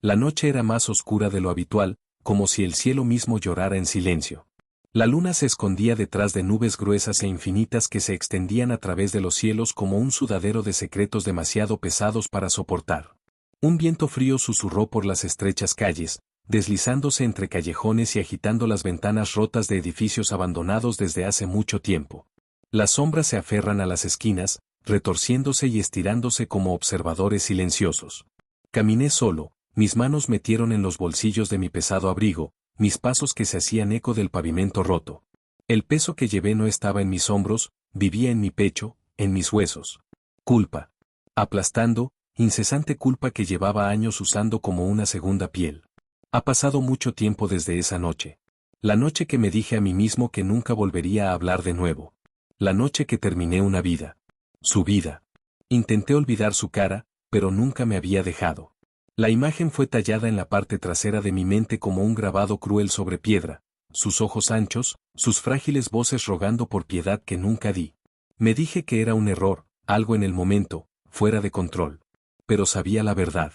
La noche era más oscura de lo habitual, como si el cielo mismo llorara en silencio. La luna se escondía detrás de nubes gruesas e infinitas que se extendían a través de los cielos como un sudadero de secretos demasiado pesados para soportar. Un viento frío susurró por las estrechas calles, deslizándose entre callejones y agitando las ventanas rotas de edificios abandonados desde hace mucho tiempo. Las sombras se aferran a las esquinas, retorciéndose y estirándose como observadores silenciosos. Caminé solo, mis manos metieron en los bolsillos de mi pesado abrigo, mis pasos que se hacían eco del pavimento roto. El peso que llevé no estaba en mis hombros, vivía en mi pecho, en mis huesos. Culpa. Aplastando, incesante culpa que llevaba años usando como una segunda piel. Ha pasado mucho tiempo desde esa noche. La noche que me dije a mí mismo que nunca volvería a hablar de nuevo. La noche que terminé una vida. Su vida. Intenté olvidar su cara, pero nunca me había dejado. La imagen fue tallada en la parte trasera de mi mente como un grabado cruel sobre piedra, sus ojos anchos, sus frágiles voces rogando por piedad que nunca di. Me dije que era un error, algo en el momento, fuera de control. Pero sabía la verdad.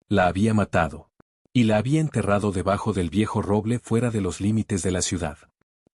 La había matado. Y la había enterrado debajo del viejo roble fuera de los límites de la ciudad.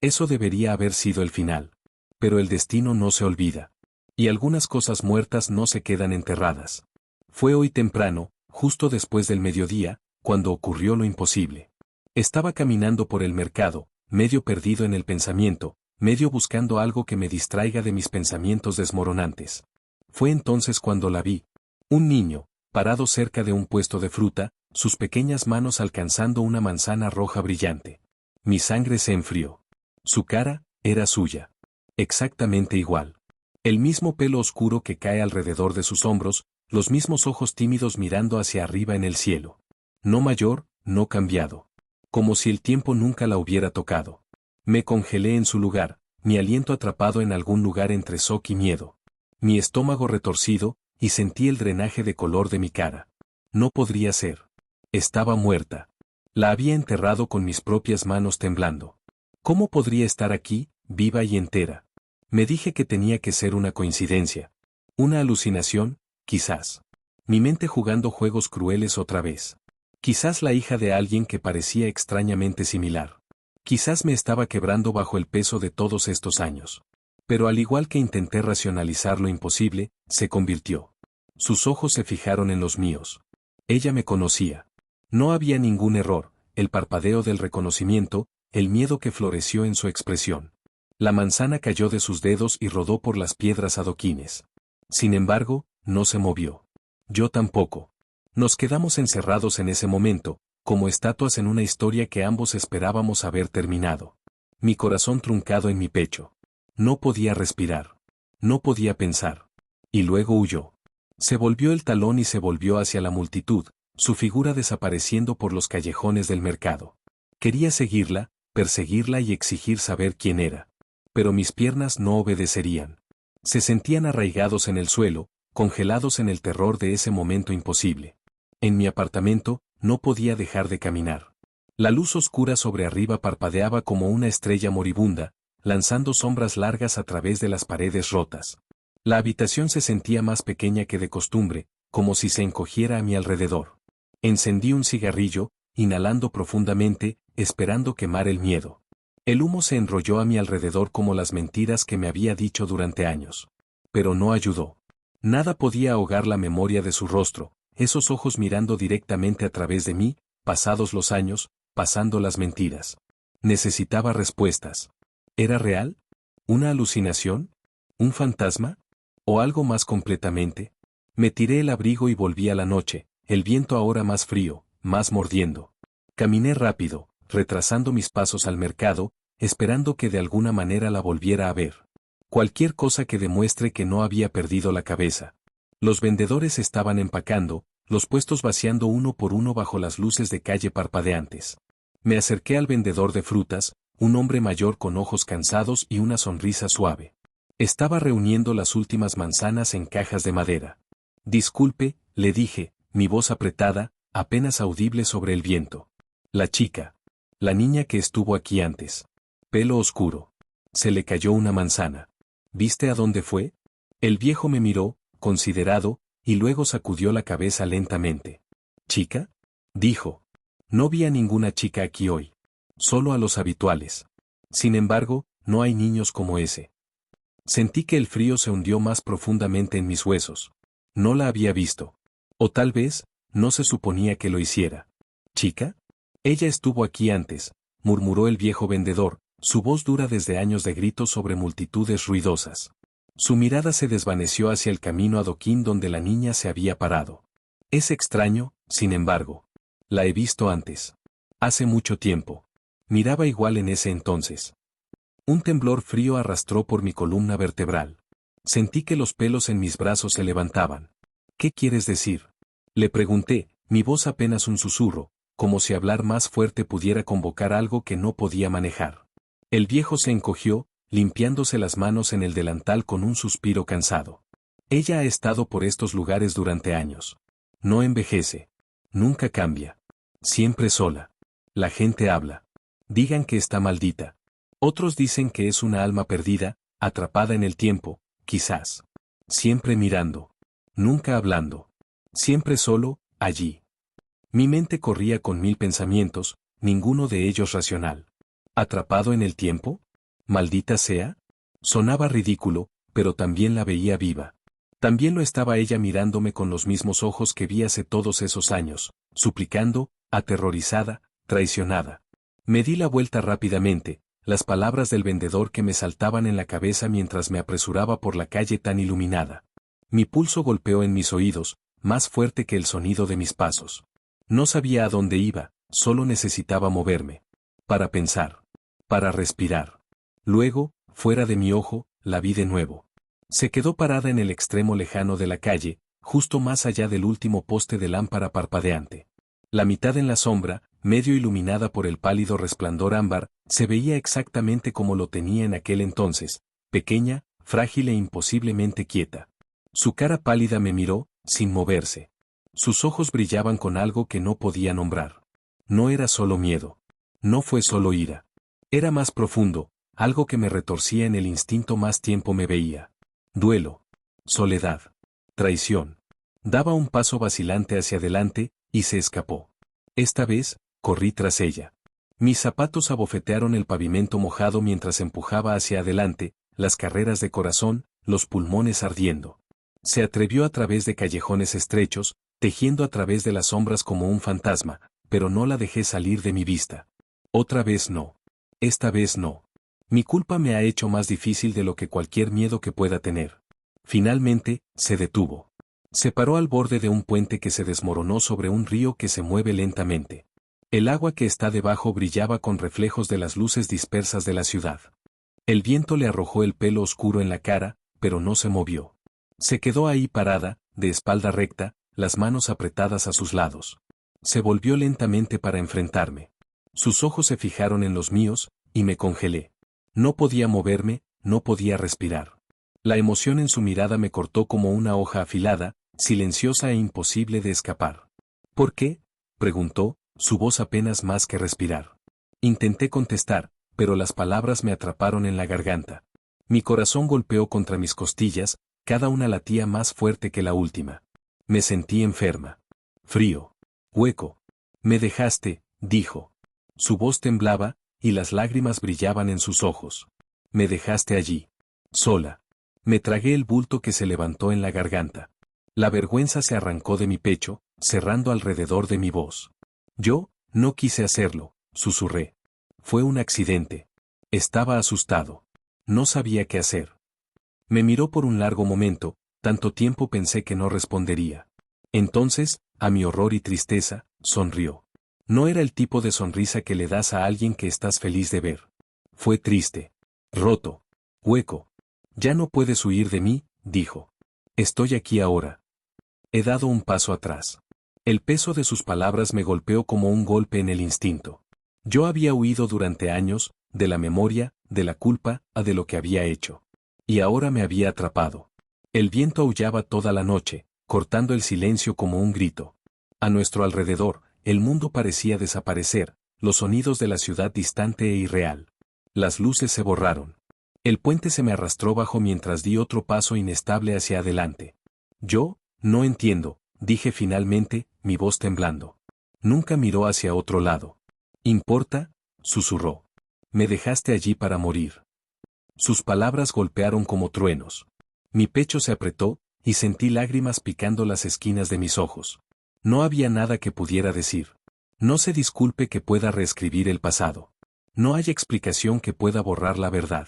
Eso debería haber sido el final. Pero el destino no se olvida. Y algunas cosas muertas no se quedan enterradas. Fue hoy temprano, justo después del mediodía, cuando ocurrió lo imposible. Estaba caminando por el mercado, medio perdido en el pensamiento, medio buscando algo que me distraiga de mis pensamientos desmoronantes. Fue entonces cuando la vi. Un niño, parado cerca de un puesto de fruta, sus pequeñas manos alcanzando una manzana roja brillante. Mi sangre se enfrió. Su cara, era suya. Exactamente igual. El mismo pelo oscuro que cae alrededor de sus hombros, los mismos ojos tímidos mirando hacia arriba en el cielo. No mayor, no cambiado. Como si el tiempo nunca la hubiera tocado. Me congelé en su lugar, mi aliento atrapado en algún lugar entre shock y miedo. Mi estómago retorcido, y sentí el drenaje de color de mi cara. No podría ser. Estaba muerta. La había enterrado con mis propias manos temblando. ¿Cómo podría estar aquí, viva y entera? Me dije que tenía que ser una coincidencia. Una alucinación, quizás. Mi mente jugando juegos crueles otra vez. Quizás la hija de alguien que parecía extrañamente similar. Quizás me estaba quebrando bajo el peso de todos estos años. Pero al igual que intenté racionalizar lo imposible, se convirtió. Sus ojos se fijaron en los míos. Ella me conocía. No había ningún error, el parpadeo del reconocimiento, el miedo que floreció en su expresión. La manzana cayó de sus dedos y rodó por las piedras adoquines. Sin embargo, no se movió. Yo tampoco. Nos quedamos encerrados en ese momento, como estatuas en una historia que ambos esperábamos haber terminado. Mi corazón truncado en mi pecho. No podía respirar. No podía pensar. Y luego huyó. Se volvió el talón y se volvió hacia la multitud, su figura desapareciendo por los callejones del mercado. Quería seguirla, perseguirla y exigir saber quién era. Pero mis piernas no obedecerían. Se sentían arraigados en el suelo, congelados en el terror de ese momento imposible. En mi apartamento, no podía dejar de caminar. La luz oscura sobre arriba parpadeaba como una estrella moribunda, lanzando sombras largas a través de las paredes rotas. La habitación se sentía más pequeña que de costumbre, como si se encogiera a mi alrededor. Encendí un cigarrillo, inhalando profundamente, esperando quemar el miedo. El humo se enrolló a mi alrededor como las mentiras que me había dicho durante años. Pero no ayudó. Nada podía ahogar la memoria de su rostro, esos ojos mirando directamente a través de mí, pasados los años, pasando las mentiras. Necesitaba respuestas. ¿Era real? ¿Una alucinación? ¿Un fantasma? ¿O algo más completamente? Me tiré el abrigo y volví a la noche, el viento ahora más frío, más mordiendo. Caminé rápido, retrasando mis pasos al mercado, esperando que de alguna manera la volviera a ver. Cualquier cosa que demuestre que no había perdido la cabeza. Los vendedores estaban empacando, los puestos vaciando uno por uno bajo las luces de calle parpadeantes. Me acerqué al vendedor de frutas, un hombre mayor con ojos cansados y una sonrisa suave. Estaba reuniendo las últimas manzanas en cajas de madera. Disculpe, le dije, mi voz apretada, apenas audible sobre el viento. La chica. La niña que estuvo aquí antes. Pelo oscuro. Se le cayó una manzana. ¿Viste a dónde fue? El viejo me miró, considerado, y luego sacudió la cabeza lentamente. ¿Chica? dijo. No vi a ninguna chica aquí hoy. Solo a los habituales. Sin embargo, no hay niños como ese. Sentí que el frío se hundió más profundamente en mis huesos. No la había visto. O tal vez, no se suponía que lo hiciera. ¿Chica? Ella estuvo aquí antes, murmuró el viejo vendedor, su voz dura desde años de gritos sobre multitudes ruidosas. Su mirada se desvaneció hacia el camino adoquín donde la niña se había parado. Es extraño, sin embargo. La he visto antes. Hace mucho tiempo. Miraba igual en ese entonces. Un temblor frío arrastró por mi columna vertebral. Sentí que los pelos en mis brazos se levantaban. ¿Qué quieres decir? Le pregunté, mi voz apenas un susurro, como si hablar más fuerte pudiera convocar algo que no podía manejar. El viejo se encogió, limpiándose las manos en el delantal con un suspiro cansado. Ella ha estado por estos lugares durante años. No envejece. Nunca cambia. Siempre sola. La gente habla. Digan que está maldita. Otros dicen que es una alma perdida, atrapada en el tiempo, quizás. Siempre mirando. Nunca hablando. Siempre solo, allí. Mi mente corría con 1000 pensamientos, ninguno de ellos racional. ¿Atrapado en el tiempo? ¿Maldita sea? Sonaba ridículo, pero también la veía viva. También lo estaba ella mirándome con los mismos ojos que vi hace todos esos años, suplicando, aterrorizada, traicionada. Me di la vuelta rápidamente, las palabras del vendedor que me saltaban en la cabeza mientras me apresuraba por la calle tan iluminada. Mi pulso golpeó en mis oídos, más fuerte que el sonido de mis pasos. No sabía a dónde iba, solo necesitaba moverme. Para pensar. Para respirar. Luego, fuera de mi ojo, la vi de nuevo. Se quedó parada en el extremo lejano de la calle, justo más allá del último poste de lámpara parpadeante. La mitad en la sombra, medio iluminada por el pálido resplandor ámbar, se veía exactamente como lo tenía en aquel entonces, pequeña, frágil e imposiblemente quieta. Su cara pálida me miró, sin moverse. Sus ojos brillaban con algo que no podía nombrar. No era solo miedo. No fue solo ira. Era más profundo, algo que me retorcía en el instinto más tiempo me veía. Duelo. Soledad. Traición. Daba un paso vacilante hacia adelante, y se escapó. Esta vez, corrí tras ella. Mis zapatos abofetearon el pavimento mojado mientras empujaba hacia adelante, las carreras de corazón, los pulmones ardiendo. Se atrevió a través de callejones estrechos, tejiendo a través de las sombras como un fantasma, pero no la dejé salir de mi vista. Otra vez no. Esta vez no. Mi culpa me ha hecho más difícil de lo que cualquier miedo que pueda tener. Finalmente, se detuvo. Se paró al borde de un puente que se desmoronó sobre un río que se mueve lentamente. El agua que está debajo brillaba con reflejos de las luces dispersas de la ciudad. El viento le arrojó el pelo oscuro en la cara, pero no se movió. Se quedó ahí parada, de espalda recta, las manos apretadas a sus lados. Se volvió lentamente para enfrentarme. Sus ojos se fijaron en los míos, y me congelé. No podía moverme, no podía respirar. La emoción en su mirada me cortó como una hoja afilada, silenciosa e imposible de escapar. ¿Por qué?, preguntó, su voz apenas más que respirar. Intenté contestar, pero las palabras me atraparon en la garganta. Mi corazón golpeó contra mis costillas, cada una latía más fuerte que la última. Me sentí enferma. Frío. Hueco. Me dejaste, dijo. Su voz temblaba, y las lágrimas brillaban en sus ojos. Me dejaste allí. Sola. Me tragué el bulto que se levantó en la garganta. La vergüenza se arrancó de mi pecho, cerrando alrededor de mi voz. Yo, no quise hacerlo, susurré. Fue un accidente. Estaba asustado. No sabía qué hacer. Me miró por un largo momento, tanto tiempo pensé que no respondería. Entonces, a mi horror y tristeza, sonrió. No era el tipo de sonrisa que le das a alguien que estás feliz de ver. Fue triste. Roto. Hueco. Ya no puedes huir de mí, dijo. Estoy aquí ahora. He dado un paso atrás. El peso de sus palabras me golpeó como un golpe en el instinto. Yo había huido durante años, de la memoria, de la culpa, de lo que había hecho. Y ahora me había atrapado. El viento aullaba toda la noche, cortando el silencio como un grito. A nuestro alrededor, el mundo parecía desaparecer, los sonidos de la ciudad distante e irreal. Las luces se borraron. El puente se me arrastró bajo mientras di otro paso inestable hacia adelante. Yo, no entiendo, dije finalmente, mi voz temblando. Nunca miró hacia otro lado. ¿Importa?, susurró. Me dejaste allí para morir. Sus palabras golpearon como truenos. Mi pecho se apretó, y sentí lágrimas picando las esquinas de mis ojos. No había nada que pudiera decir. No se disculpe que pueda reescribir el pasado. No hay explicación que pueda borrar la verdad.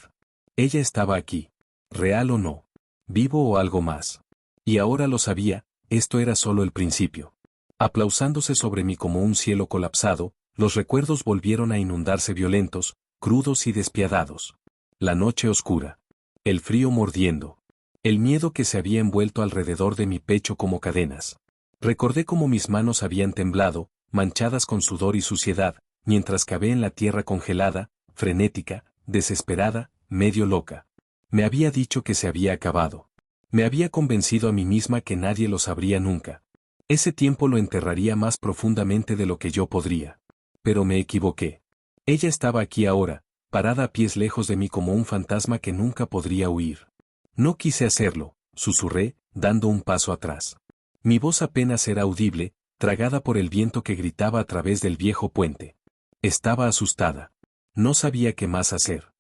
Ella estaba aquí. Real o no. Vivo o algo más. Y ahora lo sabía, esto era solo el principio. Aplausándose sobre mí como un cielo colapsado, los recuerdos volvieron a inundarse violentos, crudos y despiadados. La noche oscura. El frío mordiendo. El miedo que se había envuelto alrededor de mi pecho como cadenas. Recordé cómo mis manos habían temblado, manchadas con sudor y suciedad, mientras cavé en la tierra congelada, frenética, desesperada, medio loca. Me había dicho que se había acabado. Me había convencido a mí misma que nadie lo sabría nunca. Ese tiempo lo enterraría más profundamente de lo que yo podría. Pero me equivoqué. Ella estaba aquí ahora, parada a pies lejos de mí como un fantasma que nunca podría huir. No quise hacerlo, susurré, dando un paso atrás. Mi voz apenas era audible, tragada por el viento que gritaba a través del viejo puente. Estaba asustada. No sabía qué más hacer.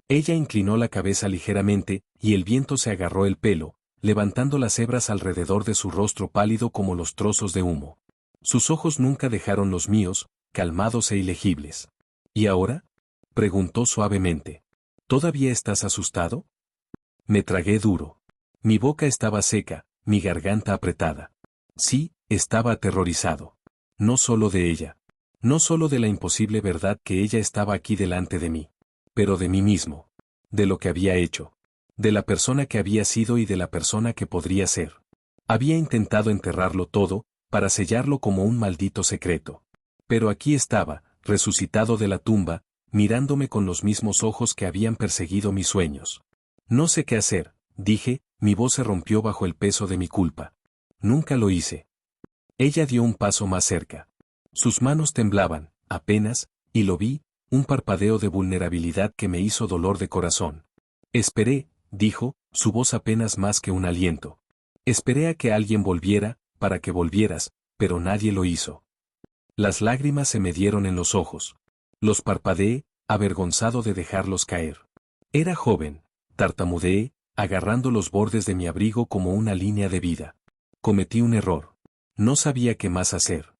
Ella inclinó la cabeza ligeramente, y el viento se agarró el pelo, levantando las hebras alrededor de su rostro pálido como los trozos de humo. Sus ojos nunca dejaron los míos, calmados e ilegibles. ¿Y ahora?, preguntó suavemente. ¿Todavía estás asustado? Me tragué duro. Mi boca estaba seca, mi garganta apretada. Sí, estaba aterrorizado. No solo de ella. No solo de la imposible verdad que ella estaba aquí delante de mí. Pero de mí mismo. De lo que había hecho. De la persona que había sido y de la persona que podría ser. Había intentado enterrarlo todo, para sellarlo como un maldito secreto. Pero aquí estaba, resucitado de la tumba, mirándome con los mismos ojos que habían perseguido mis sueños. No sé qué hacer, dije, mi voz se rompió bajo el peso de mi culpa. Nunca lo hice. Ella dio un paso más cerca. Sus manos temblaban, apenas, y lo vi, un parpadeo de vulnerabilidad que me hizo dolor de corazón. Esperé, dijo, su voz apenas más que un aliento. Esperé a que alguien volviera, para que volvieras, pero nadie lo hizo. Las lágrimas se me dieron en los ojos. Los parpadeé, avergonzado de dejarlos caer. Era joven, tartamudeé, agarrando los bordes de mi abrigo como una línea de vida. Cometí un error. No sabía qué más hacer.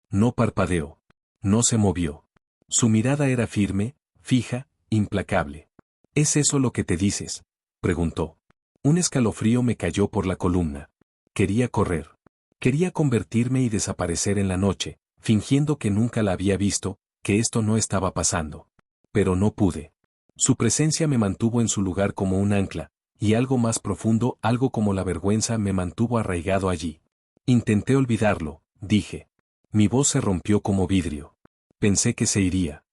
No parpadeó. No se movió. Su mirada era firme, fija, implacable. ¿Es eso lo que te dices?, preguntó. Un escalofrío me cayó por la columna. Quería correr. Quería convertirme y desaparecer en la noche, fingiendo que nunca la había visto, que esto no estaba pasando. Pero no pude. Su presencia me mantuvo en su lugar como un ancla, y algo más profundo, algo como la vergüenza, me mantuvo arraigado allí. Intenté olvidarlo, dije. Mi voz se rompió como vidrio. Pensé que se iría.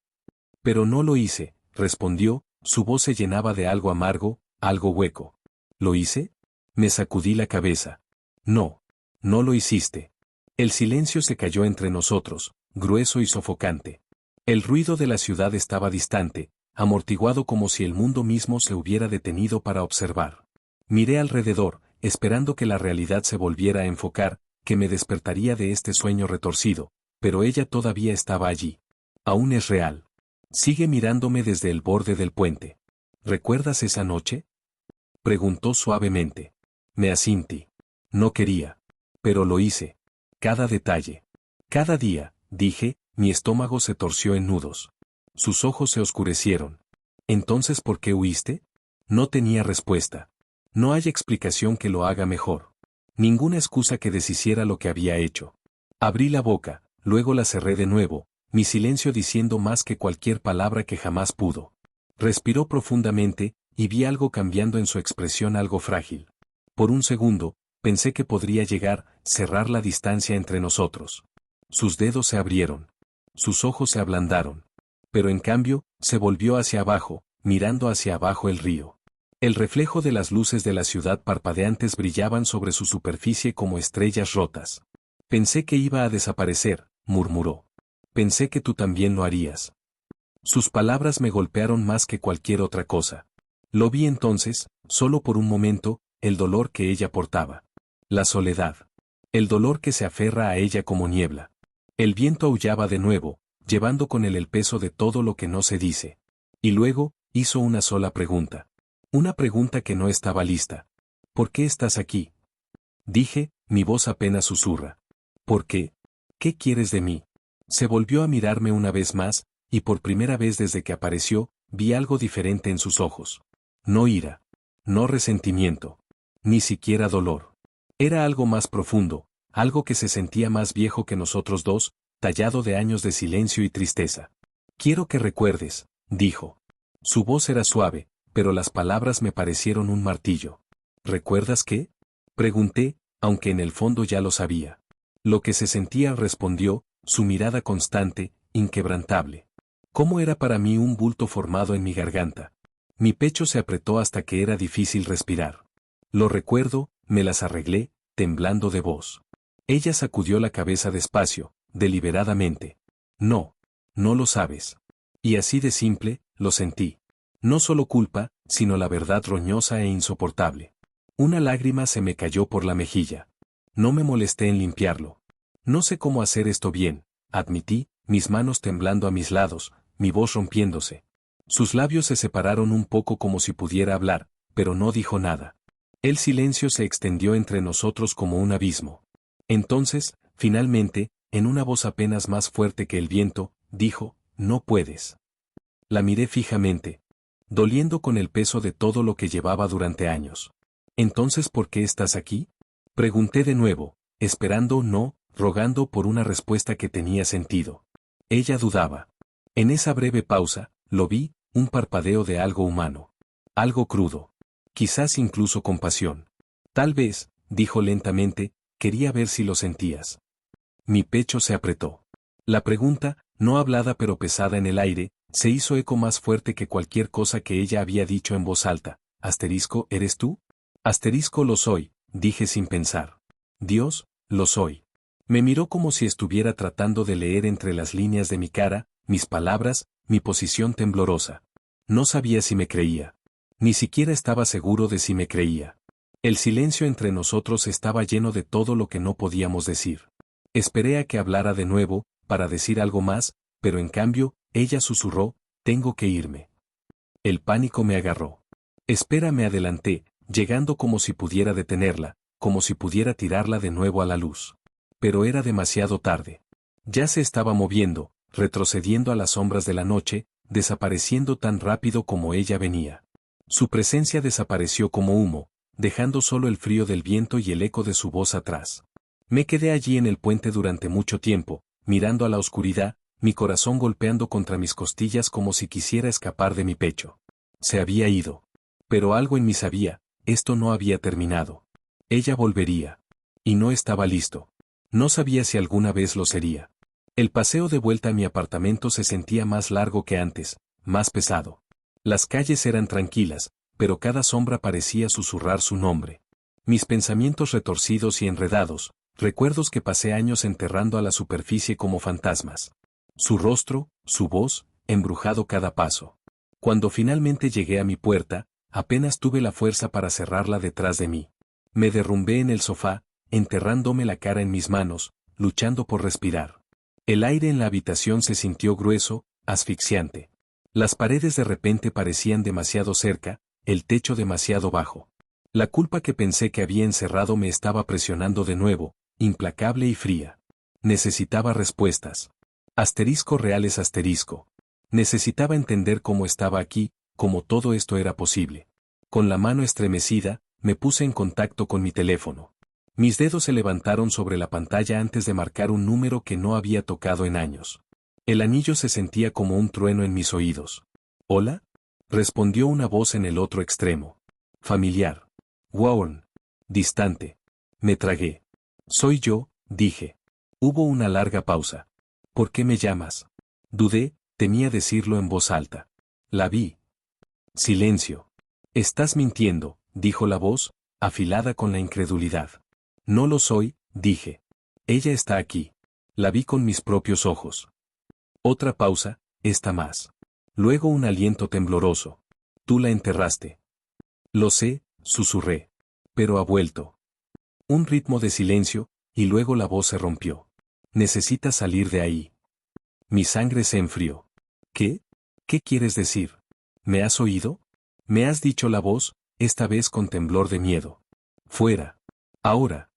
Pero no lo hice, respondió, su voz se llenaba de algo amargo, algo hueco. ¿Lo hice? Me sacudí la cabeza. No. No lo hiciste. El silencio se cayó entre nosotros, grueso y sofocante. El ruido de la ciudad estaba distante, amortiguado como si el mundo mismo se hubiera detenido para observar. Miré alrededor, esperando que la realidad se volviera a enfocar, que me despertaría de este sueño retorcido, pero ella todavía estaba allí. Aún es real. Sigue mirándome desde el borde del puente. ¿Recuerdas esa noche?, preguntó suavemente. Me asintí. No quería. Pero lo hice. Cada detalle. Cada día, dije, mi estómago se torció en nudos. Sus ojos se oscurecieron. ¿Entonces por qué huiste? No tenía respuesta. No hay explicación que lo haga mejor. Ninguna excusa que deshiciera lo que había hecho. Abrí la boca, luego la cerré de nuevo, mi silencio diciendo más que cualquier palabra que jamás pudo. Respiró profundamente, y vi algo cambiando en su expresión, algo frágil. Por un segundo, pensé que podría cerrar la distancia entre nosotros. Sus dedos se abrieron. Sus ojos se ablandaron. Pero en cambio, se volvió hacia abajo, mirando hacia abajo el río. El reflejo de las luces de la ciudad parpadeantes brillaban sobre su superficie como estrellas rotas. Pensé que iba a desaparecer, murmuró. Pensé que tú también lo harías. Sus palabras me golpearon más que cualquier otra cosa. Lo vi entonces, solo por un momento, el dolor que ella portaba. La soledad. El dolor que se aferra a ella como niebla. El viento aullaba de nuevo, llevando con él el peso de todo lo que no se dice. Y luego, hizo una sola pregunta. Una pregunta que no estaba lista. ¿Por qué estás aquí? Dije, mi voz apenas susurra. ¿Por qué? ¿Qué quieres de mí? Se volvió a mirarme una vez más, y por primera vez desde que apareció, vi algo diferente en sus ojos. No ira. No resentimiento. Ni siquiera dolor. Era algo más profundo, algo que se sentía más viejo que nosotros dos, tallado de años de silencio y tristeza. Quiero que recuerdes, dijo. Su voz era suave, pero las palabras me parecieron un martillo. ¿Recuerdas qué? Pregunté, aunque en el fondo ya lo sabía. Lo que se sentía, respondió, su mirada constante, inquebrantable. ¿Cómo era para mí un bulto formado en mi garganta? Mi pecho se apretó hasta que era difícil respirar. Lo recuerdo, me las arreglé, temblando de voz. Ella sacudió la cabeza despacio, deliberadamente. No, no lo sabes. Y así de simple, lo sentí. No solo culpa, sino la verdad roñosa e insoportable. Una lágrima se me cayó por la mejilla. No me molesté en limpiarlo. No sé cómo hacer esto bien, admití, mis manos temblando a mis lados, mi voz rompiéndose. Sus labios se separaron un poco como si pudiera hablar, pero no dijo nada. El silencio se extendió entre nosotros como un abismo. Entonces, finalmente, en una voz apenas más fuerte que el viento, dijo, no puedes. La miré fijamente, doliendo con el peso de todo lo que llevaba durante años. ¿Entonces por qué estás aquí? Pregunté de nuevo, esperando no, rogando por una respuesta que tenía sentido. Ella dudaba. En esa breve pausa, lo vi, un parpadeo de algo humano. Algo crudo. Quizás incluso compasión. Tal vez, dijo lentamente, quería ver si lo sentías. Mi pecho se apretó. La pregunta, no hablada pero pesada en el aire, se hizo eco más fuerte que cualquier cosa que ella había dicho en voz alta. Asterisco, ¿eres tú? Asterisco, lo soy, dije sin pensar. Dios, lo soy. Me miró como si estuviera tratando de leer entre las líneas de mi cara, mis palabras, mi posición temblorosa. No sabía si me creía. Ni siquiera estaba seguro de si me creía. El silencio entre nosotros estaba lleno de todo lo que no podíamos decir. Esperé a que hablara de nuevo, para decir algo más, pero en cambio, ella susurró, tengo que irme. El pánico me agarró. Espera, me adelanté, llegando como si pudiera detenerla, como si pudiera tirarla de nuevo a la luz. Pero era demasiado tarde. Ya se estaba moviendo, retrocediendo a las sombras de la noche, desapareciendo tan rápido como ella venía. Su presencia desapareció como humo, dejando solo el frío del viento y el eco de su voz atrás. Me quedé allí en el puente durante mucho tiempo, mirando a la oscuridad, mi corazón golpeando contra mis costillas como si quisiera escapar de mi pecho. Se había ido. Pero algo en mí sabía, esto no había terminado. Ella volvería. Y no estaba listo. No sabía si alguna vez lo sería. El paseo de vuelta a mi apartamento se sentía más largo que antes, más pesado. Las calles eran tranquilas, pero cada sombra parecía susurrar su nombre. Mis pensamientos retorcidos y enredados, recuerdos que pasé años enterrando a la superficie como fantasmas. Su rostro, su voz, embrujado cada paso. Cuando finalmente llegué a mi puerta, apenas tuve la fuerza para cerrarla detrás de mí. Me derrumbé en el sofá, enterrándome la cara en mis manos, luchando por respirar. El aire en la habitación se sintió grueso, asfixiante. Las paredes de repente parecían demasiado cerca, el techo demasiado bajo. La culpa que pensé que había encerrado me estaba presionando de nuevo, implacable y fría. Necesitaba respuestas. Asterisco reales asterisco. Necesitaba entender cómo estaba aquí, cómo todo esto era posible. Con la mano estremecida, me puse en contacto con mi teléfono. Mis dedos se levantaron sobre la pantalla antes de marcar un número que no había tocado en años. El anillo se sentía como un trueno en mis oídos. ¿Hola? Respondió una voz en el otro extremo. Familiar. Warren. Distante. Me tragué. Soy yo, dije. Hubo una larga pausa. ¿Por qué me llamas? Dudé, temía decirlo en voz alta. La vi. Silencio. Estás mintiendo, dijo la voz, afilada con la incredulidad. No lo soy, dije. Ella está aquí. La vi con mis propios ojos. Otra pausa, esta más. Luego un aliento tembloroso. Tú la enterraste. Lo sé, susurré. Pero ha vuelto. Un ritmo de silencio, y luego la voz se rompió. Necesitas salir de ahí. Mi sangre se enfrió. ¿Qué? ¿Qué quieres decir? ¿Me has oído? Me has dicho la voz, esta vez con temblor de miedo. Fuera. Ahora.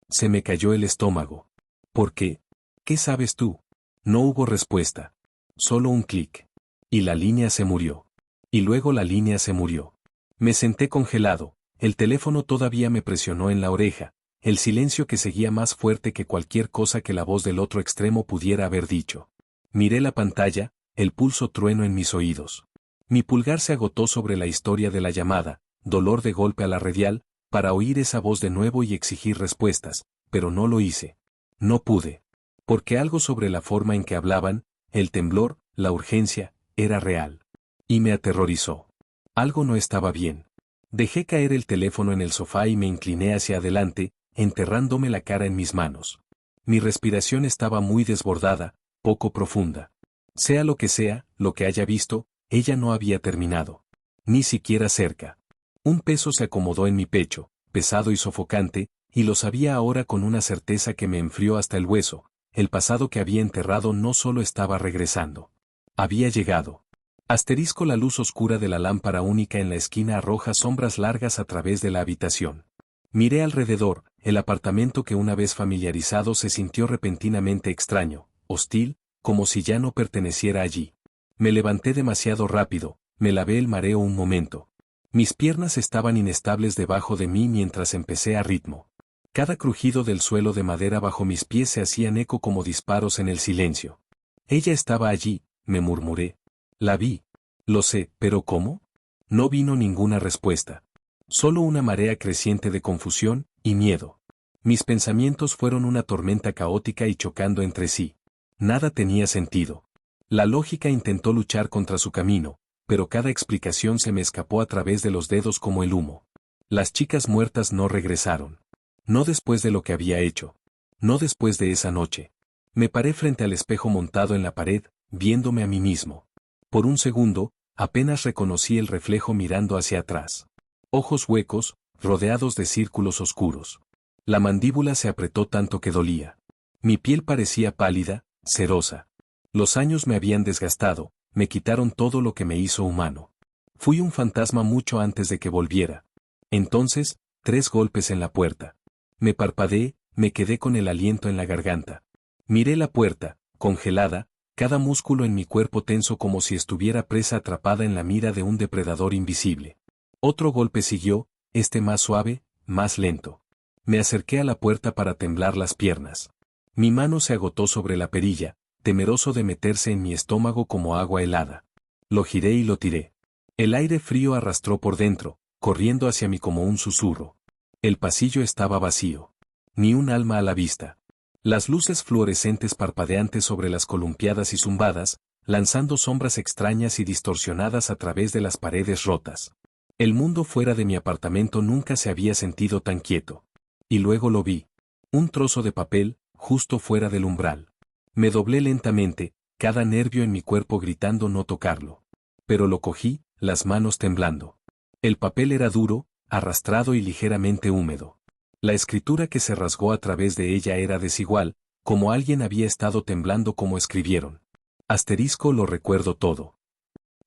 Se me cayó el estómago. ¿Por qué? ¿Qué sabes tú? No hubo respuesta. Solo un clic. Y la línea se murió. Y luego la línea se murió. Me senté congelado, el teléfono todavía me presionó en la oreja, el silencio que seguía más fuerte que cualquier cosa que la voz del otro extremo pudiera haber dicho. Miré la pantalla, el pulso trueno en mis oídos. Mi pulgar se agotó sobre la historia de la llamada, dolor de golpe a la radial, para oír esa voz de nuevo y exigir respuestas, pero no lo hice. No pude. Porque algo sobre la forma en que hablaban, el temblor, la urgencia, era real. Y me aterrorizó. Algo no estaba bien. Dejé caer el teléfono en el sofá y me incliné hacia adelante, enterrándome la cara en mis manos. Mi respiración estaba muy desbordada, poco profunda. Sea lo que haya visto, ella no había terminado. Ni siquiera cerca. Un peso se acomodó en mi pecho, pesado y sofocante, y lo sabía ahora con una certeza que me enfrió hasta el hueso. El pasado que había enterrado no solo estaba regresando. Había llegado. Asterisco. La luz oscura de la lámpara única en la esquina arroja sombras largas a través de la habitación. Miré alrededor, el apartamento que una vez familiarizado se sintió repentinamente extraño, hostil, como si ya no perteneciera allí. Me levanté demasiado rápido, me lavé el mareo un momento. Mis piernas estaban inestables debajo de mí mientras empecé a ritmo. Cada crujido del suelo de madera bajo mis pies se hacían eco como disparos en el silencio. Ella estaba allí, me murmuré. La vi. Lo sé, pero ¿cómo? No vino ninguna respuesta. Solo una marea creciente de confusión y miedo. Mis pensamientos fueron una tormenta caótica y chocando entre sí. Nada tenía sentido. La lógica intentó luchar contra su camino, pero cada explicación se me escapó a través de los dedos como el humo. Las chicas muertas no regresaron. No después de lo que había hecho. No después de esa noche. Me paré frente al espejo montado en la pared, viéndome a mí mismo. Por un segundo, apenas reconocí el reflejo mirando hacia atrás. Ojos huecos, rodeados de círculos oscuros. La mandíbula se apretó tanto que dolía. Mi piel parecía pálida, cerosa. Los años me habían desgastado, me quitaron todo lo que me hizo humano. Fui un fantasma mucho antes de que volviera. Entonces, 3 golpes en la puerta. Me parpadeé, me quedé con el aliento en la garganta. Miré la puerta, congelada, cada músculo en mi cuerpo tenso como si estuviera presa atrapada en la mira de un depredador invisible. Otro golpe siguió, este más suave, más lento. Me acerqué a la puerta para temblar las piernas. Mi mano se agotó sobre la perilla, temeroso de meterse en mi estómago como agua helada. Lo giré y lo tiré. El aire frío arrastró por dentro, corriendo hacia mí como un susurro. El pasillo estaba vacío. Ni un alma a la vista. Las luces fluorescentes parpadeantes sobre las columpiadas y zumbadas, lanzando sombras extrañas y distorsionadas a través de las paredes rotas. El mundo fuera de mi apartamento nunca se había sentido tan quieto. Y luego lo vi. Un trozo de papel, justo fuera del umbral. Me doblé lentamente, cada nervio en mi cuerpo gritando no tocarlo. Pero lo cogí, las manos temblando. El papel era duro, arrastrado y ligeramente húmedo. La escritura que se rasgó a través de ella era desigual, como alguien había estado temblando como escribieron. Asterisco. Lo recuerdo todo.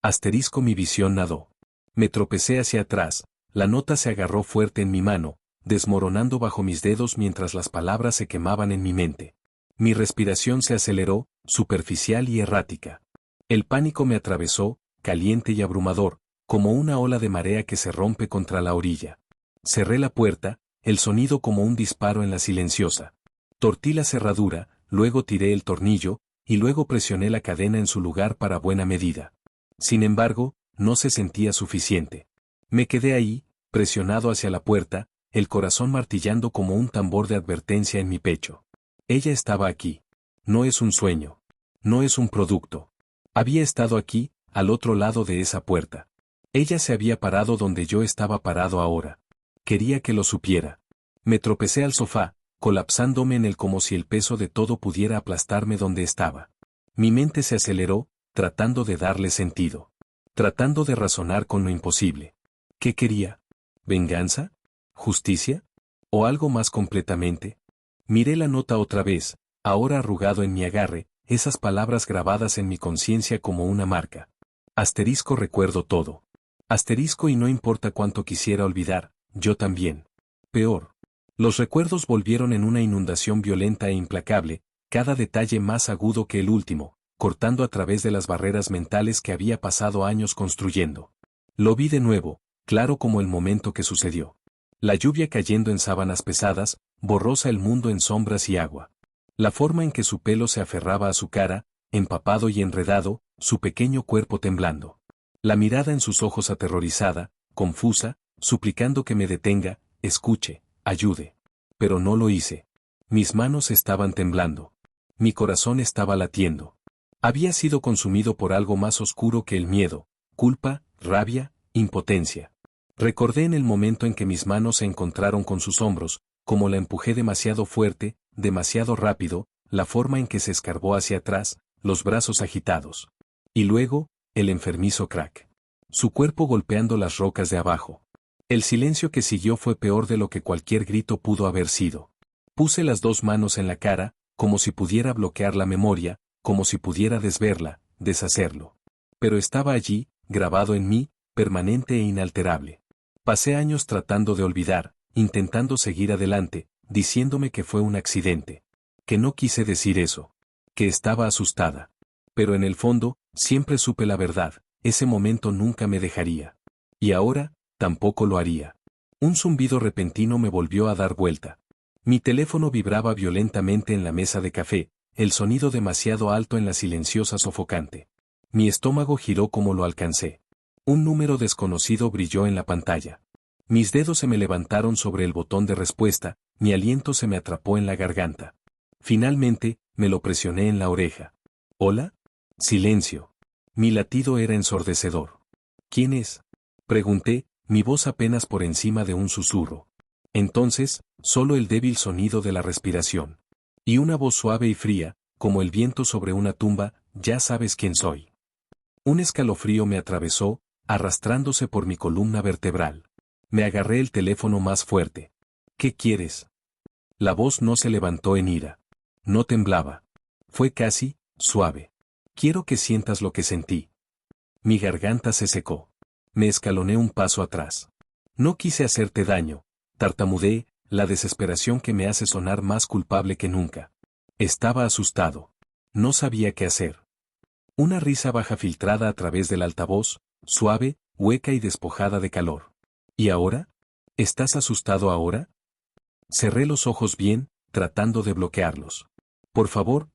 Asterisco. Mi visión nadó. Me tropecé hacia atrás, la nota se agarró fuerte en mi mano, desmoronando bajo mis dedos mientras las palabras se quemaban en mi mente. Mi respiración se aceleró, superficial y errática. El pánico me atravesó, caliente y abrumador, como una ola de marea que se rompe contra la orilla. Cerré la puerta, el sonido como un disparo en la silenciosa. Torcí la cerradura, luego tiré el tornillo, y luego presioné la cadena en su lugar para buena medida. Sin embargo, no se sentía suficiente. Me quedé ahí, presionado hacia la puerta, el corazón martillando como un tambor de advertencia en mi pecho. Ella estaba aquí. No es un sueño. No es un producto. Había estado aquí, al otro lado de esa puerta. Ella se había parado donde yo estaba parado ahora. Quería que lo supiera. Me tropecé al sofá, colapsándome en él como si el peso de todo pudiera aplastarme donde estaba. Mi mente se aceleró, tratando de darle sentido. Tratando de razonar con lo imposible. ¿Qué quería? ¿Venganza? ¿Justicia? ¿O algo más completamente? Miré la nota otra vez, ahora arrugado en mi agarre, esas palabras grabadas en mi conciencia como una marca. Asterisco recuerdo todo. Asterisco y no importa cuánto quisiera olvidar, yo también. Peor. Los recuerdos volvieron en una inundación violenta e implacable, cada detalle más agudo que el último, cortando a través de las barreras mentales que había pasado años construyendo. Lo vi de nuevo, claro como el momento que sucedió. La lluvia cayendo en sábanas pesadas, borrosa el mundo en sombras y agua. La forma en que su pelo se aferraba a su cara, empapado y enredado, su pequeño cuerpo temblando. La mirada en sus ojos aterrorizada, confusa, suplicando que me detenga, escuche, ayude. Pero no lo hice. Mis manos estaban temblando. Mi corazón estaba latiendo. Había sido consumido por algo más oscuro que el miedo, culpa, rabia, impotencia. Recordé en el momento en que mis manos se encontraron con sus hombros, como la empujé demasiado fuerte, demasiado rápido, la forma en que se escarbó hacia atrás, los brazos agitados. Y luego, el enfermizo crack. Su cuerpo golpeando las rocas de abajo. El silencio que siguió fue peor de lo que cualquier grito pudo haber sido. Puse las dos manos en la cara, como si pudiera bloquear la memoria, como si pudiera desverla, deshacerlo. Pero estaba allí, grabado en mí, permanente e inalterable. Pasé años tratando de olvidar, intentando seguir adelante, diciéndome que fue un accidente. Que no quise decir eso. Que estaba asustada. Pero en el fondo, siempre supe la verdad, ese momento nunca me dejaría. Y ahora, tampoco lo haría. Un zumbido repentino me volvió a dar vuelta. Mi teléfono vibraba violentamente en la mesa de café, el sonido demasiado alto en la silenciosa sofocante. Mi estómago giró como lo alcancé. Un número desconocido brilló en la pantalla. Mis dedos se me levantaron sobre el botón de respuesta, mi aliento se me atrapó en la garganta. Finalmente, me lo presioné en la oreja. ¿Hola? Silencio. Mi latido era ensordecedor. ¿Quién es? Pregunté, mi voz apenas por encima de un susurro. Entonces, solo el débil sonido de la respiración. Y una voz suave y fría, como el viento sobre una tumba, ya sabes quién soy. Un escalofrío me atravesó, arrastrándose por mi columna vertebral. Me agarré el teléfono más fuerte. ¿Qué quieres? La voz no se levantó en ira. No temblaba. Fue casi, suave. Quiero que sientas lo que sentí. Mi garganta se secó. Me escaloné un paso atrás. No quise hacerte daño. Tartamudeé, la desesperación que me hace sonar más culpable que nunca. Estaba asustado. No sabía qué hacer. Una risa baja filtrada a través del altavoz, suave, hueca y despojada de calor. ¿Y ahora? ¿Estás asustado ahora? Cerré los ojos bien, tratando de bloquearlos. Por favor,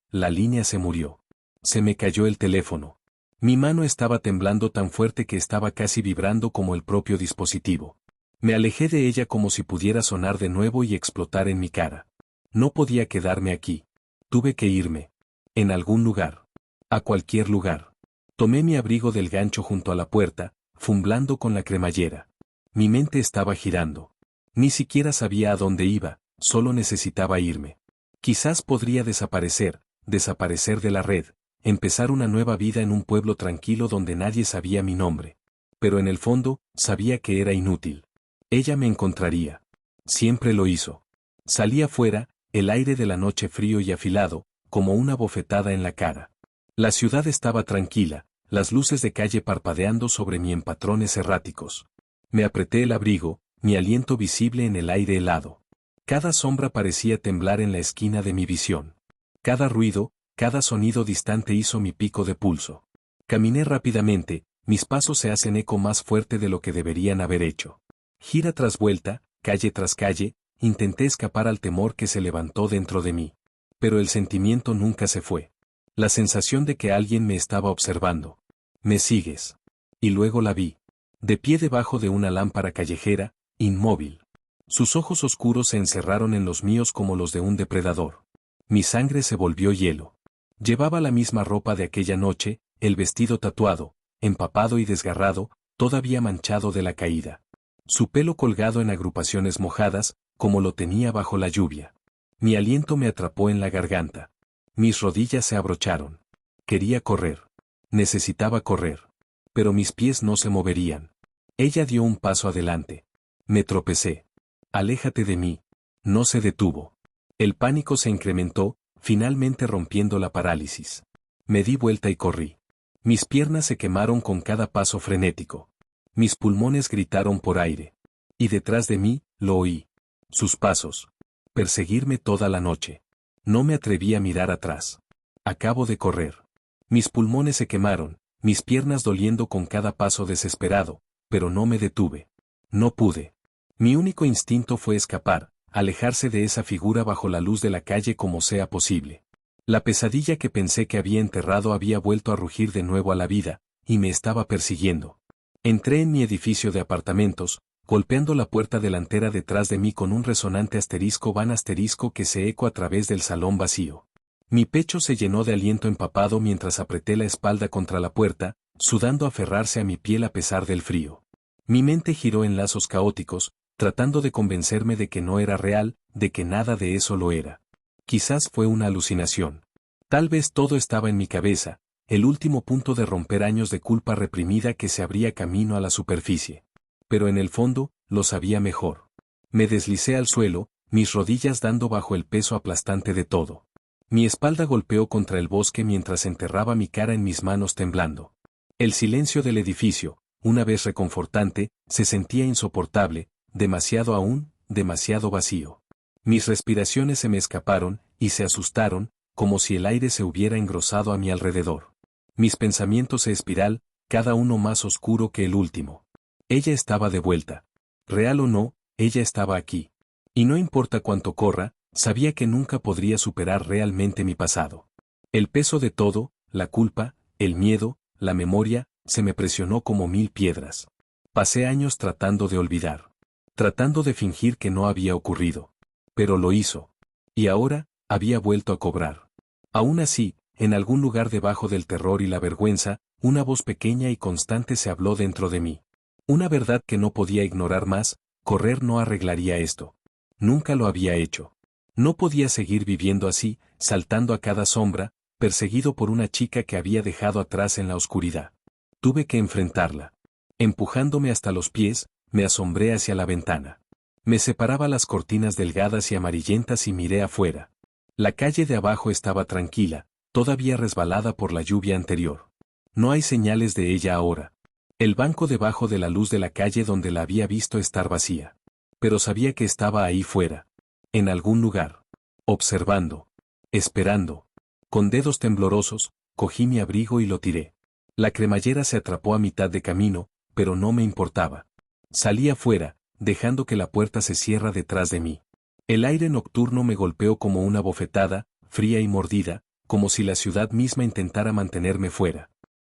la línea se murió. Se me cayó el teléfono. Mi mano estaba temblando tan fuerte que estaba casi vibrando como el propio dispositivo. Me alejé de ella como si pudiera sonar de nuevo y explotar en mi cara. No podía quedarme aquí. Tuve que irme. En algún lugar. A cualquier lugar. Tomé mi abrigo del gancho junto a la puerta, fumblando con la cremallera. Mi mente estaba girando. Ni siquiera sabía a dónde iba, solo necesitaba irme. Quizás podría desaparecer de la red, empezar una nueva vida en un pueblo tranquilo donde nadie sabía mi nombre. Pero en el fondo, sabía que era inútil. Ella me encontraría. Siempre lo hizo. Salí afuera, el aire de la noche frío y afilado, como una bofetada en la cara. La ciudad estaba tranquila, las luces de calle parpadeando sobre mí en patrones erráticos. Me apreté el abrigo, mi aliento visible en el aire helado. Cada sombra parecía temblar en la esquina de mi visión. Cada ruido, cada sonido distante hizo mi pico de pulso. Caminé rápidamente, mis pasos se hacen eco más fuerte de lo que deberían haber hecho. Gira tras vuelta, calle tras calle, intenté escapar al temor que se levantó dentro de mí. Pero el sentimiento nunca se fue. La sensación de que alguien me estaba observando. ¿Me sigues? Y luego la vi. De pie debajo de una lámpara callejera, inmóvil. Sus ojos oscuros se encerraron en los míos como los de un depredador. Mi sangre se volvió hielo. Llevaba la misma ropa de aquella noche, el vestido tatuado, empapado y desgarrado, todavía manchado de la caída. Su pelo colgado en agrupaciones mojadas, como lo tenía bajo la lluvia. Mi aliento me atrapó en la garganta. Mis rodillas se abrocharon. Quería correr. Necesitaba correr. Pero mis pies no se moverían. Ella dio un paso adelante. Me tropecé. Aléjate de mí. No se detuvo. El pánico se incrementó, finalmente rompiendo la parálisis. Me di vuelta y corrí. Mis piernas se quemaron con cada paso frenético. Mis pulmones gritaron por aire. Y detrás de mí, lo oí. Sus pasos. Perseguirme toda la noche. No me atreví a mirar atrás. Acabo de correr. Mis pulmones se quemaron, mis piernas doliendo con cada paso desesperado, pero no me detuve. No pude. Mi único instinto fue escapar, alejarse de esa figura bajo la luz de la calle como sea posible. La pesadilla que pensé que había enterrado había vuelto a rugir de nuevo a la vida, y me estaba persiguiendo. Entré en mi edificio de apartamentos, golpeando la puerta delantera detrás de mí con un resonante asterisco van asterisco que se eco a través del salón vacío. Mi pecho se llenó de aliento empapado mientras apreté la espalda contra la puerta, sudando aferrarse a mi piel a pesar del frío. Mi mente giró en lazos caóticos, tratando de convencerme de que no era real, de que nada de eso lo era. Quizás fue una alucinación. Tal vez todo estaba en mi cabeza, el último punto de romper años de culpa reprimida que se abría camino a la superficie. Pero en el fondo, lo sabía mejor. Me deslicé al suelo, mis rodillas dando bajo el peso aplastante de todo. Mi espalda golpeó contra el bosque mientras enterraba mi cara en mis manos temblando. El silencio del edificio, una vez reconfortante, se sentía insoportable, demasiado aún, demasiado vacío. Mis respiraciones se me escaparon, y se asustaron, como si el aire se hubiera engrosado a mi alrededor. Mis pensamientos en espiral, cada uno más oscuro que el último. Ella estaba de vuelta. Real o no, ella estaba aquí. Y no importa cuánto corra, sabía que nunca podría superar realmente mi pasado. El peso de todo, la culpa, el miedo, la memoria, se me presionó como 1000 piedras. Pasé años tratando de olvidar. Tratando de fingir que no había ocurrido. Pero lo hizo. Y ahora, había vuelto a cobrar. Aún así, en algún lugar debajo del terror y la vergüenza, una voz pequeña y constante se habló dentro de mí. Una verdad que no podía ignorar más, correr no arreglaría esto. Nunca lo había hecho. No podía seguir viviendo así, saltando a cada sombra, perseguido por una chica que había dejado atrás en la oscuridad. Tuve que enfrentarla. Empujándome hasta los pies, me asombré hacia la ventana. Me separaba las cortinas delgadas y amarillentas y miré afuera. La calle de abajo estaba tranquila, todavía resbalada por la lluvia anterior. No hay señales de ella ahora. El banco debajo de la luz de la calle donde la había visto estar vacía. Pero sabía que estaba ahí fuera. En algún lugar. Observando. Esperando. Con dedos temblorosos, cogí mi abrigo y lo tiré. La cremallera se atrapó a mitad de camino, pero no me importaba. Salí afuera, dejando que la puerta se cierra detrás de mí. El aire nocturno me golpeó como una bofetada, fría y mordida, como si la ciudad misma intentara mantenerme fuera.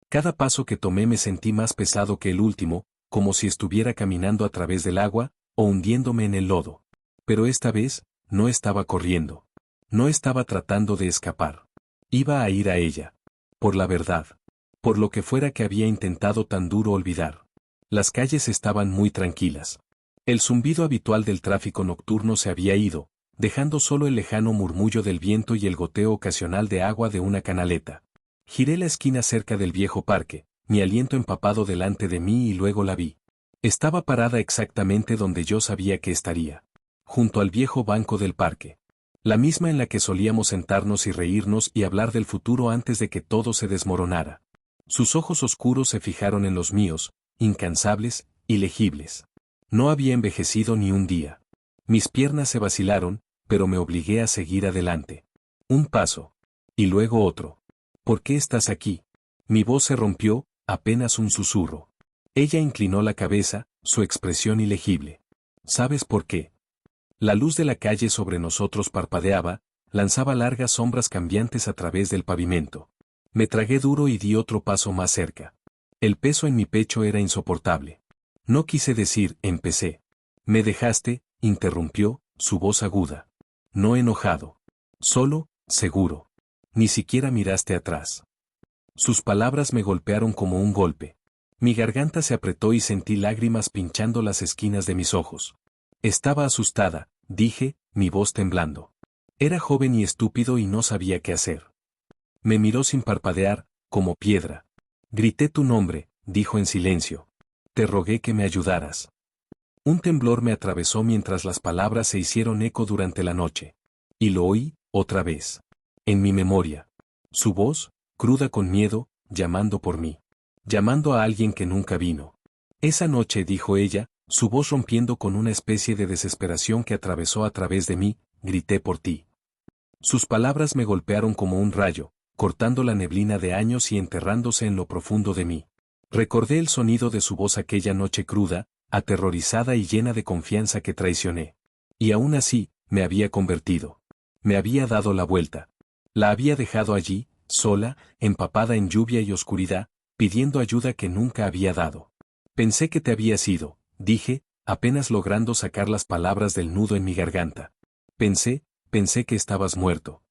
Cada paso que tomé me sentí más pesado que el último, como si estuviera caminando a través del agua, o hundiéndome en el lodo. Pero esta vez, no estaba corriendo. No estaba tratando de escapar. Iba a ir a ella. Por la verdad. Por lo que fuera que había intentado tan duro olvidar. Las calles estaban muy tranquilas. El zumbido habitual del tráfico nocturno se había ido, dejando solo el lejano murmullo del viento y el goteo ocasional de agua de una canaleta. Giré la esquina cerca del viejo parque, mi aliento empapado delante de mí y luego la vi. Estaba parada exactamente donde yo sabía que estaría. Junto al viejo banco del parque. La misma en la que solíamos sentarnos y reírnos y hablar del futuro antes de que todo se desmoronara. Sus ojos oscuros se fijaron en los míos, incansables, ilegibles. No había envejecido ni un día. Mis piernas se vacilaron, pero me obligué a seguir adelante. Un paso. Y luego otro. ¿Por qué estás aquí? Mi voz se rompió, apenas un susurro. Ella inclinó la cabeza, su expresión ilegible. ¿Sabes por qué? La luz de la calle sobre nosotros parpadeaba, lanzaba largas sombras cambiantes a través del pavimento. Me tragué duro y di otro paso más cerca. El peso en mi pecho era insoportable. No quise decir, empecé. Me dejaste, interrumpió, su voz aguda. No enojado. Solo, seguro. Ni siquiera miraste atrás. Sus palabras me golpearon como un golpe. Mi garganta se apretó y sentí lágrimas pinchando las esquinas de mis ojos. Estaba asustada, dije, mi voz temblando. Era joven y estúpido y no sabía qué hacer. Me miró sin parpadear, como piedra. Grité tu nombre, dijo en silencio. Te rogué que me ayudaras. Un temblor me atravesó mientras las palabras se hicieron eco durante la noche. Y lo oí, otra vez. En mi memoria. Su voz, cruda con miedo, llamando por mí. Llamando a alguien que nunca vino. Esa noche, dijo ella, su voz rompiendo con una especie de desesperación que atravesó a través de mí, grité por ti. Sus palabras me golpearon como un rayo, cortando la neblina de años y enterrándose en lo profundo de mí. Recordé el sonido de su voz aquella noche cruda, aterrorizada y llena de confianza que traicioné. Y aún así, me había convertido. Me había dado la vuelta. La había dejado allí, sola, empapada en lluvia y oscuridad, pidiendo ayuda que nunca había dado. Pensé que te habías ido, dije, apenas logrando sacar las palabras del nudo en mi garganta. Pensé que estabas muerto.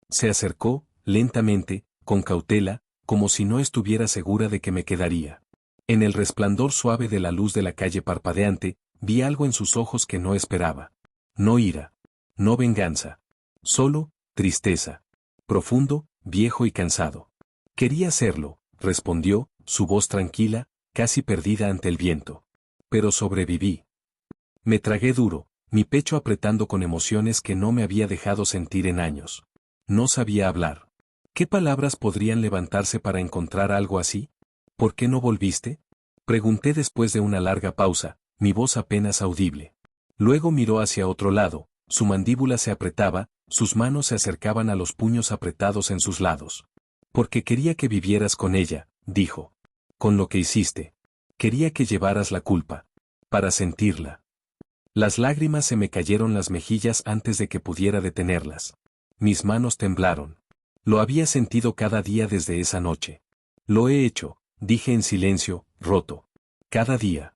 Se acercó, lentamente, con cautela, como si no estuviera segura de que me quedaría. En el resplandor suave de la luz de la calle parpadeante, vi algo en sus ojos que no esperaba. No ira. No venganza. Solo, tristeza. Profundo, viejo y cansado. Quería serlo, respondió, su voz tranquila, casi perdida ante el viento. Pero sobreviví. Me tragué duro, mi pecho apretando con emociones que no me había dejado sentir en años. No sabía hablar. ¿Qué palabras podrían levantarse para encontrar algo así? ¿Por qué no volviste? Pregunté después de una larga pausa, mi voz apenas audible. Luego miró hacia otro lado, su mandíbula se apretaba, sus manos se acercaban a los puños apretados en sus lados. Porque quería que vivieras con ella, dijo. Con lo que hiciste. Quería que llevaras la culpa. Para sentirla. Las lágrimas se me cayeron las mejillas antes de que pudiera detenerlas. Mis manos temblaron. Lo había sentido cada día desde esa noche. Lo he hecho, dije en silencio, roto. Cada día.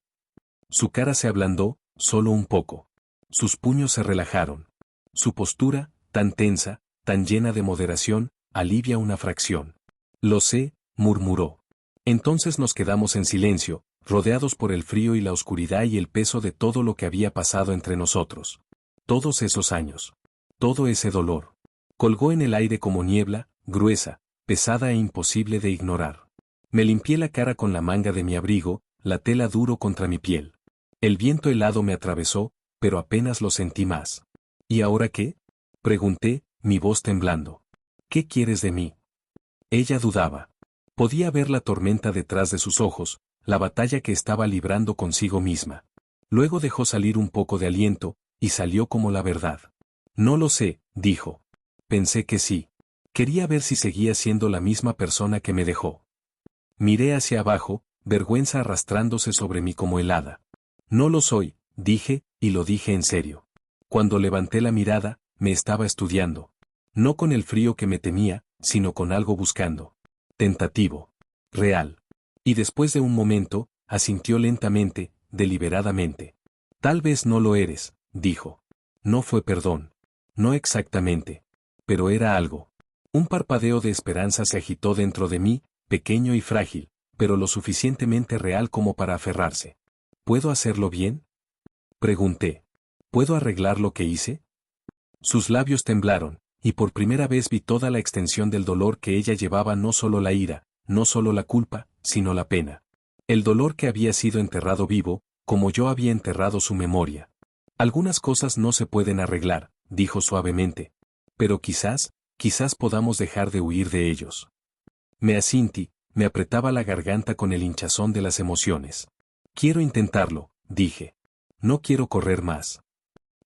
Su cara se ablandó, solo un poco. Sus puños se relajaron. Su postura, tan tensa, tan llena de moderación, alivia una fracción. Lo sé, murmuró. Entonces nos quedamos en silencio, rodeados por el frío y la oscuridad y el peso de todo lo que había pasado entre nosotros. Todos esos años. Todo ese dolor. Colgó en el aire como niebla, gruesa, pesada e imposible de ignorar. Me limpié la cara con la manga de mi abrigo, la tela duro contra mi piel. El viento helado me atravesó, pero apenas lo sentí más. ¿Y ahora qué? Pregunté, mi voz temblando. ¿Qué quieres de mí? Ella dudaba. Podía ver la tormenta detrás de sus ojos, la batalla que estaba librando consigo misma. Luego dejó salir un poco de aliento, y salió como la verdad. No lo sé, dijo. Pensé que sí. Quería ver si seguía siendo la misma persona que me dejó. Miré hacia abajo, vergüenza arrastrándose sobre mí como helada. No lo soy, dije, y lo dije en serio. Cuando levanté la mirada, me estaba estudiando. No con el frío que me temía, sino con algo buscando. Tentativo. Real. Y después de un momento, asintió lentamente, deliberadamente. Tal vez no lo eres, dijo. No fue perdón. No exactamente. Pero era algo. Un parpadeo de esperanza se agitó dentro de mí, pequeño y frágil, pero lo suficientemente real como para aferrarse. ¿Puedo hacerlo bien? Pregunté. ¿Puedo arreglar lo que hice? Sus labios temblaron, y por primera vez vi toda la extensión del dolor que ella llevaba, no solo la ira, no solo la culpa, sino la pena. El dolor que había sido enterrado vivo, como yo había enterrado su memoria. Algunas cosas no se pueden arreglar, dijo suavemente. Pero quizás podamos dejar de huir de ellos. Me asintí, me apretaba la garganta con el hinchazón de las emociones. Quiero intentarlo, dije. No quiero correr más.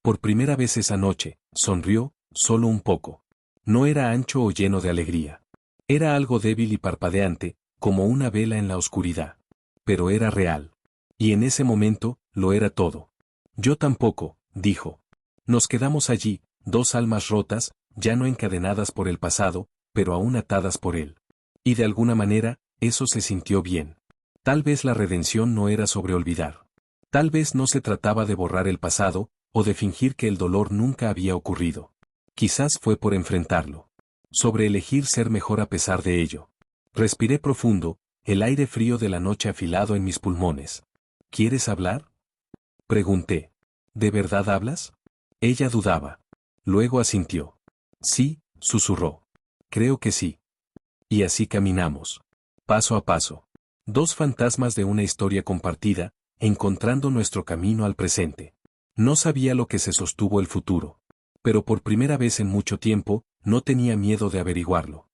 Por primera vez esa noche, sonrió, solo un poco. No era ancho o lleno de alegría. Era algo débil y parpadeante, como una vela en la oscuridad. Pero era real. Y en ese momento, lo era todo. Yo tampoco, dijo. Nos quedamos allí, dos almas rotas, ya no encadenadas por el pasado, pero aún atadas por él. Y de alguna manera, eso se sintió bien. Tal vez la redención no era sobre olvidar. Tal vez no se trataba de borrar el pasado, o de fingir que el dolor nunca había ocurrido. Quizás fue por enfrentarlo. Sobre elegir ser mejor a pesar de ello. Respiré profundo, el aire frío de la noche afilado en mis pulmones. ¿Quieres hablar? Pregunté. ¿De verdad hablas? Ella dudaba. Luego asintió. Sí, susurró. Creo que sí. Y así caminamos. Paso a paso. Dos fantasmas de una historia compartida, encontrando nuestro camino al presente. No sabía lo que se sostuvo el futuro. Pero por primera vez en mucho tiempo, no tenía miedo de averiguarlo.